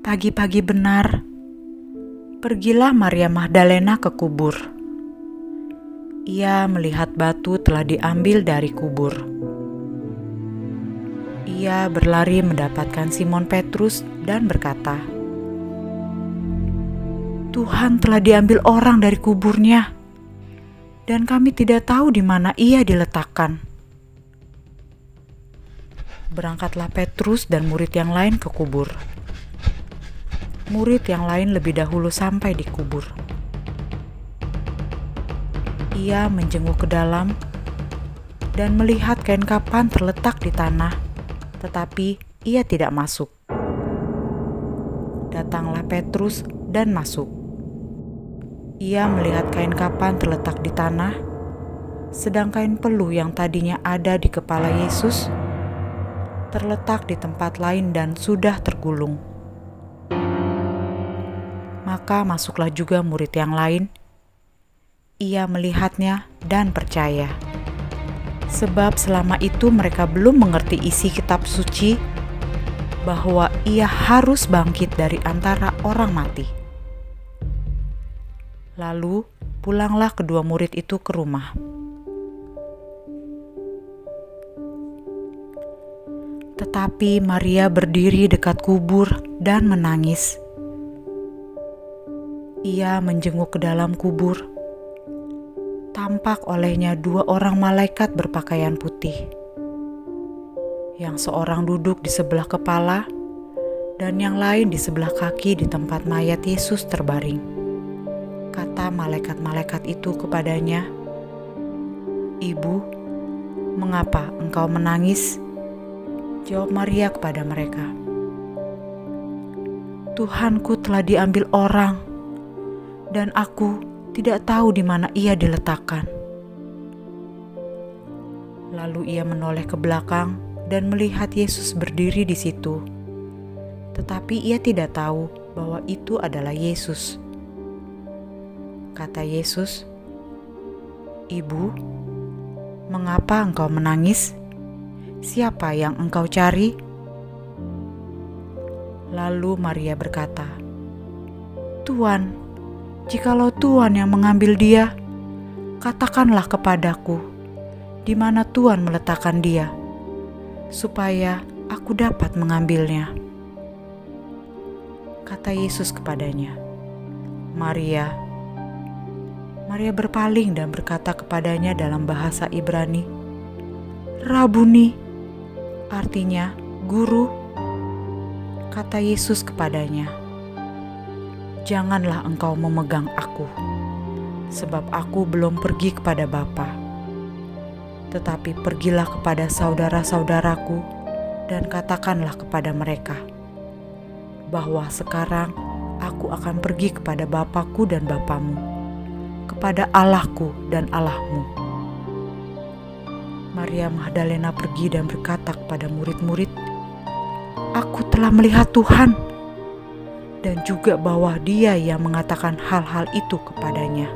Pagi-pagi benar, pergilah Maria Magdalena ke kubur. Ia melihat batu telah diambil dari kubur. Ia berlari mendapatkan Simon Petrus dan berkata, "Tuhan telah diambil orang dari kuburnya, dan kami tidak tahu di mana ia diletakkan." Berangkatlah Petrus dan murid yang lain ke kubur. Murid yang lain lebih dahulu sampai di kubur. Ia menjenguk ke dalam dan melihat kain kafan terletak di tanah, tetapi ia tidak masuk. Datanglah Petrus dan masuk. Ia melihat kain kafan terletak di tanah, sedang kain peluh yang tadinya ada di kepala Yesus terletak di tempat lain dan sudah tergulung. Maka masuklah juga murid yang lain. Ia melihatnya dan percaya. Sebab selama itu mereka belum mengerti isi kitab suci bahwa ia harus bangkit dari antara orang mati. Lalu pulanglah kedua murid itu ke rumah. Tetapi Maria berdiri dekat kubur dan menangis. Ia menjenguk ke dalam kubur. Tampak olehnya 2 orang malaikat berpakaian putih. Yang seorang duduk di sebelah kepala dan yang lain di sebelah kaki di tempat mayat Yesus terbaring. Kata malaikat-malaikat itu kepadanya, "Ibu, mengapa engkau menangis?" Jawab Maria kepada mereka, "Tuhanku telah diambil orang, dan aku tidak tahu di mana ia diletakkan." Lalu ia menoleh ke belakang dan melihat Yesus berdiri di situ, tetapi ia tidak tahu bahwa itu adalah Yesus. Kata Yesus, "Ibu, mengapa engkau menangis? Siapa yang engkau cari?" Lalu Maria berkata, "Tuan, jikalau Tuhan yang mengambil dia, katakanlah kepadaku di mana Tuhan meletakkan dia, supaya aku dapat mengambilnya." Kata Yesus kepadanya, "Maria." Maria berpaling dan berkata kepadanya dalam bahasa Ibrani, "Rabuni," artinya guru. Kata Yesus kepadanya, "Janganlah engkau memegang aku, sebab aku belum pergi kepada Bapa. Tetapi pergilah kepada saudara-saudaraku dan katakanlah kepada mereka bahwa sekarang aku akan pergi kepada Bapakku dan Bapamu, kepada Allahku dan Allahmu." Maria Magdalena pergi dan berkata kepada murid-murid, "Aku telah melihat Tuhan," dan juga bahwa Dia yang mengatakan hal-hal itu kepadanya.